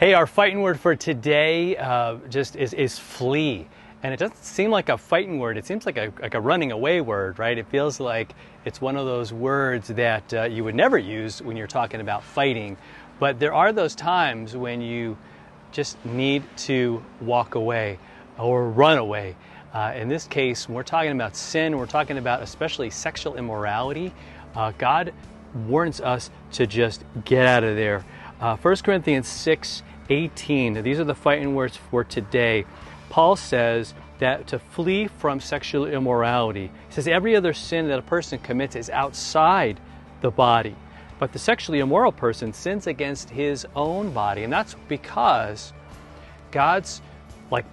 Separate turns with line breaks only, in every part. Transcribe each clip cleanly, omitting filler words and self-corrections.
Hey, our fighting word for today just is flee. And it doesn't seem like a fighting word. It seems like a running away word, right? It feels like it's one of those words that you would never use when you're talking about fighting. But there are those times when you just need to walk away or run away. In this case, when we're talking about sin, we're talking about especially sexual immorality. God warns us to just get out of there. 1 Corinthians 6:18. These are the fighting words for today. Paul says that to flee from sexual immorality. He says every other sin that a person commits is outside the body, but the sexually immoral person sins against his own body, and that's because God's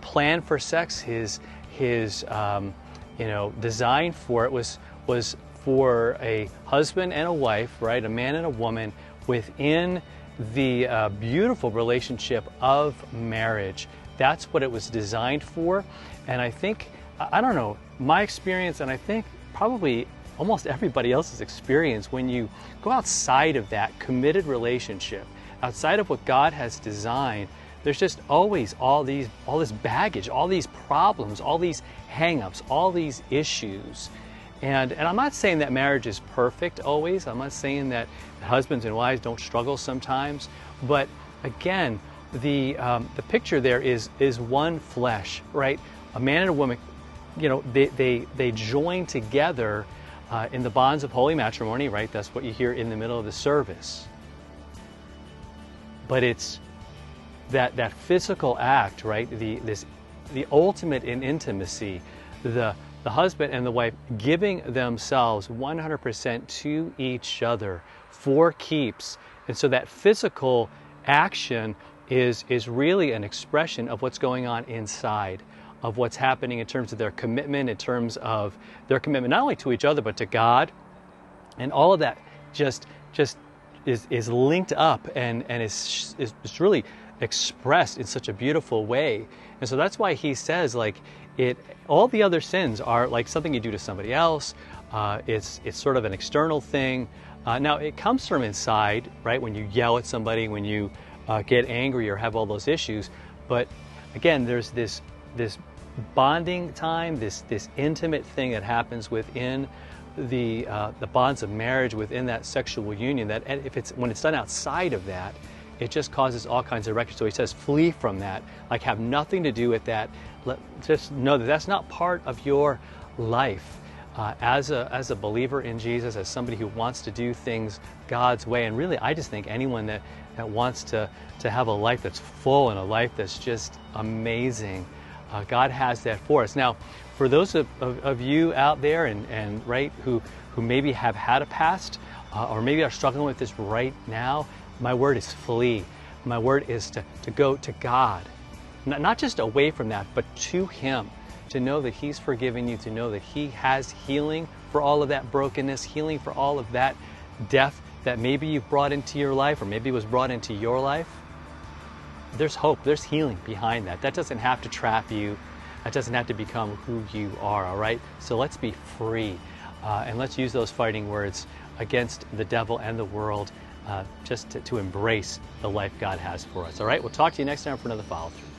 plan for sex, his design for it was for a husband and a wife, right? A man and a woman within the beautiful relationship of marriage. That's what it was designed for. And I think, I don't know, my experience, and I think probably almost everybody else's experience, when you go outside of that committed relationship, outside of what God has designed, there's just always all this baggage, all these problems, all these hang-ups, all these issues. And I'm not saying that marriage is perfect always. I'm not saying that husbands and wives don't struggle sometimes. But again, the picture there is one flesh, right? A man and a woman, they join together in the bonds of holy matrimony, right? That's what you hear in the middle of the service. But it's that physical act, right? The ultimate in intimacy, the husband and the wife giving themselves 100% to each other for keeps. And so that physical action is really an expression of what's going on inside, of what's happening in terms of their commitment, in terms of their commitment not only to each other but to God. And all of that just is linked up and is really expressed in such a beautiful way. And so that's why he says, all the other sins are like something you do to somebody else. It's sort of an external thing. Now it comes from inside, right? When you yell at somebody, when you get angry or have all those issues. But again, there's this bonding time, this intimate thing that happens within the bonds of marriage, within that sexual union. That when it's done outside of that, it just causes all kinds of wreckage. So he says, flee from that. Have nothing to do with that. Just know that that's not part of your life. As a believer in Jesus, as somebody who wants to do things God's way, and really I just think anyone that wants to have a life that's full and a life that's just amazing, God has that for us. Now, for those of you out there and right who maybe have had a past or maybe are struggling with this right now, my word is flee. My word is to go to God. Not just away from that, but to Him. To know that He's forgiven you, to know that He has healing for all of that brokenness, healing for all of that death that maybe you've brought into your life or maybe was brought into your life. There's hope, there's healing behind that. That doesn't have to trap you. That doesn't have to become who you are, all right? So let's be free and let's use those fighting words against the devil and the world just to embrace the life God has for us, all right? We'll talk to you next time for another follow-through.